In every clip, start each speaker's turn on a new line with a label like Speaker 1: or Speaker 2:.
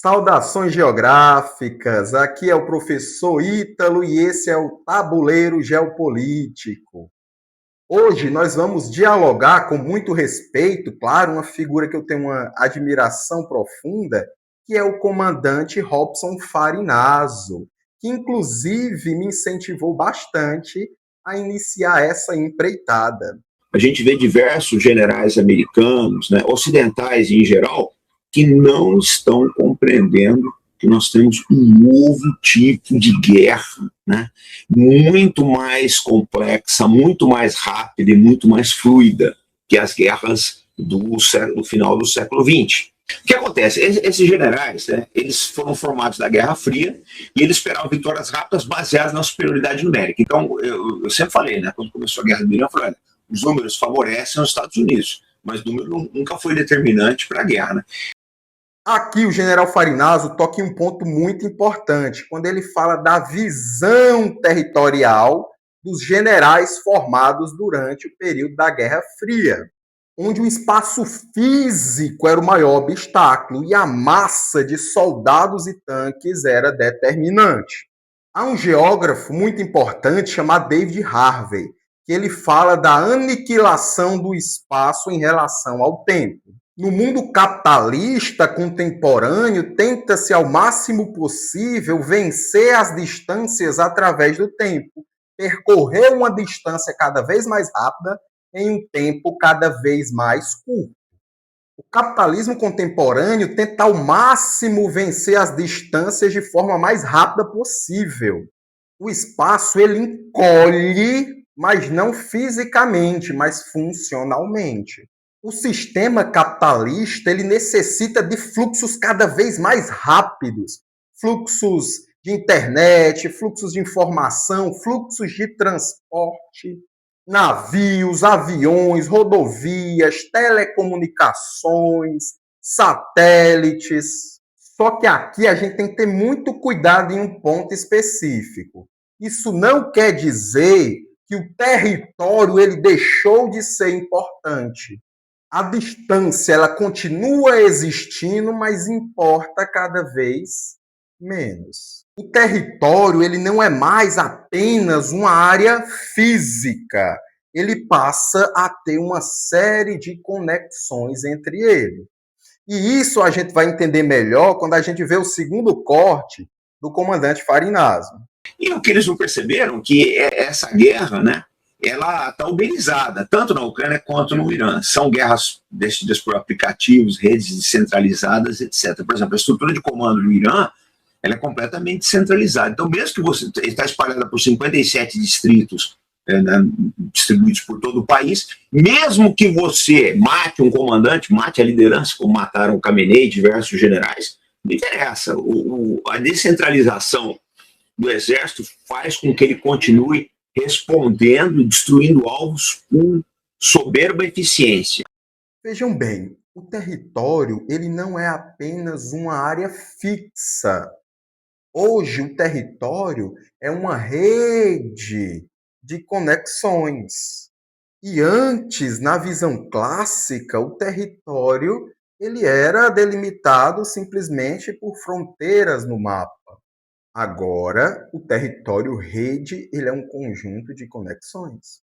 Speaker 1: Saudações geográficas, aqui é o professor Ítalo e esse é o Tabuleiro Geopolítico. Hoje nós vamos dialogar com muito respeito, claro, uma figura que eu tenho uma admiração profunda, que é o comandante Robson Farinazo, que inclusive me incentivou bastante a iniciar essa empreitada.
Speaker 2: A gente vê diversos generais americanos, né, ocidentais em geral, que não estão compreendendo que nós temos um novo tipo de guerra, né, muito mais complexa, muito mais rápida e muito mais fluida que as guerras do final do século XX. O que acontece? Esses generais, né, eles foram formados da Guerra Fria e eles esperavam vitórias rápidas baseadas na superioridade numérica. Então, eu sempre falei, né, quando começou a Guerra do Irã, eu falei, olha, os números favorecem os Estados Unidos, mas o número nunca foi determinante para a guerra, né?
Speaker 1: Aqui o general Farinazo toca em um ponto muito importante, quando ele fala da visão territorial dos generais formados durante o período da Guerra Fria, onde o espaço físico era o maior obstáculo e a massa de soldados e tanques era determinante. Há um geógrafo muito importante chamado David Harvey, que ele fala da aniquilação do espaço em relação ao tempo. No mundo capitalista contemporâneo, tenta-se ao máximo possível vencer as distâncias através do tempo, percorrer uma distância cada vez mais rápida em um tempo cada vez mais curto. O capitalismo contemporâneo tenta ao máximo vencer as distâncias de forma mais rápida possível. O espaço ele encolhe, mas não fisicamente, mas funcionalmente. O sistema capitalista ele necessita de fluxos cada vez mais rápidos, fluxos de internet, fluxos de informação, fluxos de transporte, navios, aviões, rodovias, telecomunicações, satélites. Só que aqui a gente tem que ter muito cuidado em um ponto específico. Isso não quer dizer que o território ele deixou de ser importante. A distância ela continua existindo, mas importa cada vez menos. O território ele não é mais apenas uma área física, ele passa a ter uma série de conexões entre ele. E isso a gente vai entender melhor quando a gente vê o segundo corte do comandante Farinazo.
Speaker 2: E o que eles não perceberam que essa guerra, né, ela está uberizada, tanto na Ucrânia quanto no Irã. São guerras decididas por aplicativos, redes descentralizadas, etc. Por exemplo, a estrutura de comando do Irã ela é completamente centralizada. Então, mesmo que você está espalhada por 57 distritos distribuídos por todo o país, mesmo que você mate um comandante, mate a liderança, como mataram o Khamenei e diversos generais, não interessa. A descentralização do exército faz com que ele continue respondendo, destruindo alvos com soberba eficiência.
Speaker 1: Vejam bem, o território ele não é apenas uma área fixa. Hoje o território é uma rede de conexões. E antes, na visão clássica, o território ele era delimitado simplesmente por fronteiras no mapa. Agora, o território rede ele é um conjunto de conexões.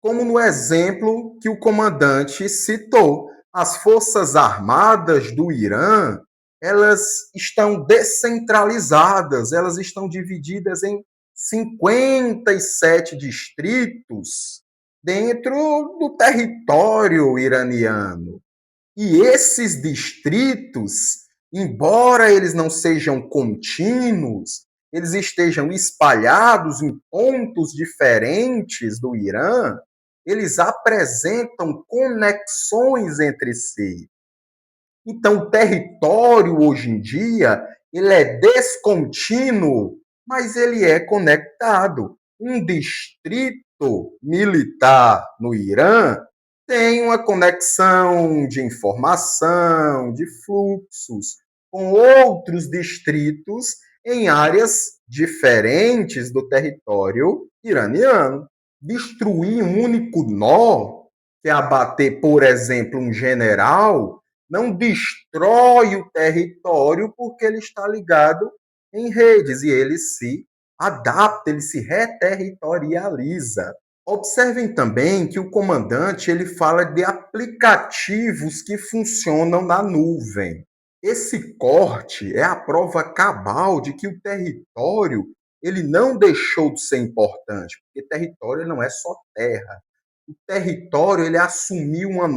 Speaker 1: Como no exemplo que o comandante citou, as Forças Armadas do Irã, elas estão descentralizadas, elas estão divididas em 57 distritos dentro do território iraniano. E esses distritos, embora eles não sejam contínuos, eles estejam espalhados em pontos diferentes do Irã, eles apresentam conexões entre si. Então, o território, hoje em dia, ele é descontínuo, mas ele é conectado. Um distrito militar no Irã tem uma conexão de informação, de fluxos, com outros distritos em áreas diferentes do território iraniano. Destruir um único nó, que é abater, por exemplo, um general, não destrói o território porque ele está ligado em redes e ele se adapta, ele se reterritorializa. Observem também que o comandante ele fala de aplicativos que funcionam na nuvem. Esse corte é a prova cabal de que o território ele não deixou de ser importante, porque território não é só terra. O território ele assumiu uma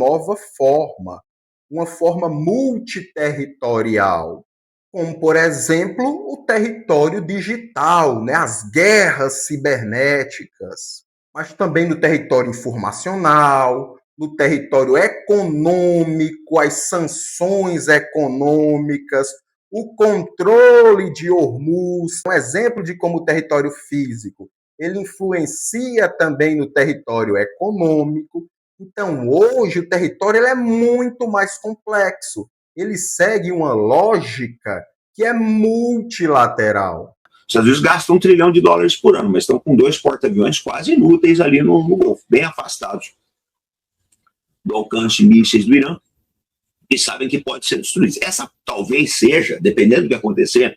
Speaker 1: forma multiterritorial, como, por exemplo, o território digital, né? As guerras cibernéticas, mas também no território informacional, no território econômico, as sanções econômicas, o controle de Hormuz, um exemplo de como o território físico ele influencia também no território econômico. Então, hoje, o território ele é muito mais complexo. Ele segue uma lógica que é multilateral.
Speaker 2: Os Estados Unidos gastam $1 trilhão por ano, mas estão com 2 porta-aviões quase inúteis ali no Golfo, bem afastados do alcance de mísseis do Irã, e sabem que pode ser destruídos. Essa talvez seja, dependendo do que acontecer,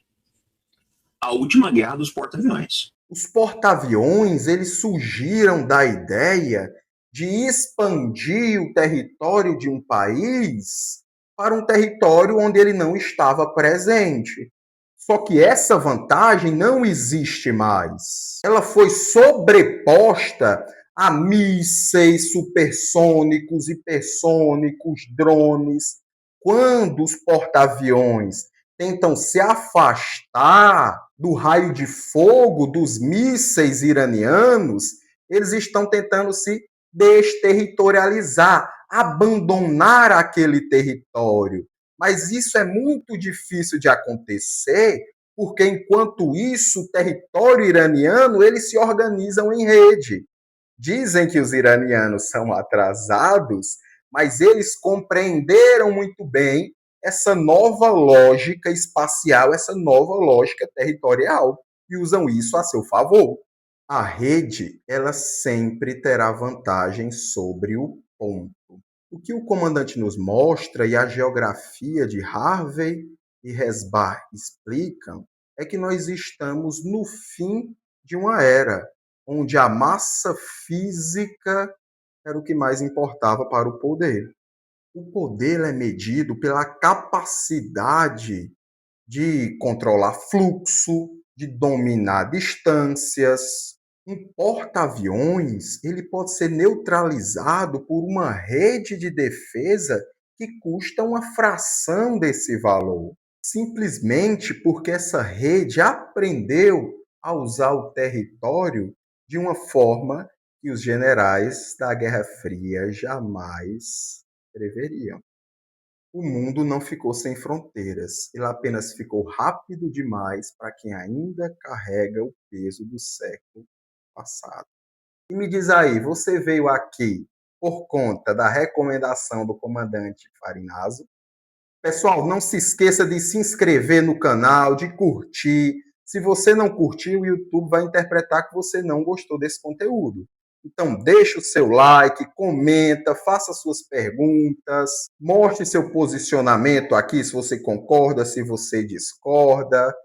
Speaker 2: a última guerra dos porta-aviões.
Speaker 1: Os porta-aviões eles surgiram da ideia de expandir o território de um país para um território onde ele não estava presente. Só que essa vantagem não existe mais. Ela foi sobreposta a mísseis supersônicos, hipersônicos, drones. Quando os porta-aviões tentam se afastar do raio de fogo dos mísseis iranianos, eles estão tentando se desterritorializar, abandonar aquele território. Mas isso é muito difícil de acontecer, porque enquanto isso, o território iraniano, eles se organizam em rede. Dizem que os iranianos são atrasados, mas eles compreenderam muito bem essa nova lógica espacial, essa nova lógica territorial, e usam isso a seu favor. A rede, ela sempre terá vantagem sobre o ponto. O que o comandante nos mostra e a geografia de Harvey e Hesbar explicam é que nós estamos no fim de uma era, onde a massa física era o que mais importava para o poder. O poder é medido pela capacidade de controlar fluxo, de dominar distâncias. Um porta-aviões ele pode ser neutralizado por uma rede de defesa que custa uma fração desse valor, simplesmente porque essa rede aprendeu a usar o território de uma forma que os generais da Guerra Fria jamais preveriam. O mundo não ficou sem fronteiras, ele apenas ficou rápido demais para quem ainda carrega o peso do século passado. E me diz aí, você veio aqui por conta da recomendação do comandante Farinaso? Pessoal, não se esqueça de se inscrever no canal, de curtir. Se você não curtiu, o YouTube vai interpretar que você não gostou desse conteúdo. Então, deixa o seu like, comenta, faça suas perguntas, mostre seu posicionamento aqui, se você concorda, se você discorda.